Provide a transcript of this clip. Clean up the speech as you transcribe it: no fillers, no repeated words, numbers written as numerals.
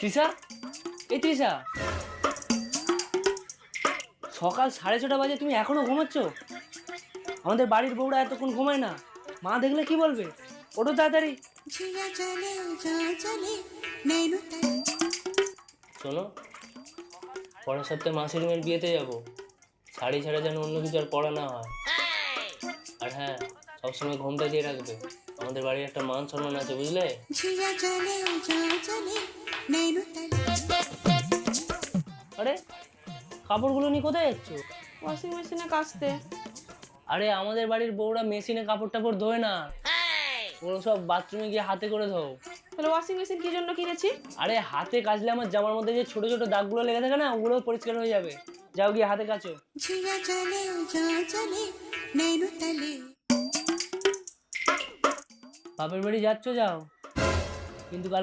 তৃষা, এই তৃষা, সকাল 6:30 বাজে, তুমি এখনো ঘুমাচ্ছ? আমাদের বাড়ির বউরা এতক্ষণ ঘুমায় না, মা দেখলে কি বলবে? ওঠো তাড়াতাড়ি। শোনো, পরের সপ্তাহে মাসির মেয়ের বিয়েতে যাবো। শাড়ি ছাড়া যেন অন্য কিছু আর পড়া না হয়। আর হ্যাঁ, সবসময় ঘুমটা দিয়ে রাখবে, আমাদের বাড়ির একটা মান সম্মান আছে, বুঝলে? আরে, কাপড়গুলো নিয়ে কোথায় যাচ্ছ? ওয়াশিং মেশিনে কাচতে। আরে, আমাদের বাড়ির বউরা মেশিনে কাপড় টাপড় ধোয় না, ওগুলো সব বাথরুমে গিয়ে হাতে করে ধোও। তাহলে ওয়াশিং মেশিন কি জন্য কিনেছি? আরে, হাতে কাচলে আমার জামার মধ্যে যে ছোট ছোট দাগগুলো লেগে থাকে না, ওগুলো পরিষ্কার হয়ে যাবে। যাও গিয়ে হাতে কাচো। বাপের বাড়ি যাচ্ছ, যাও, কিন্তু কাল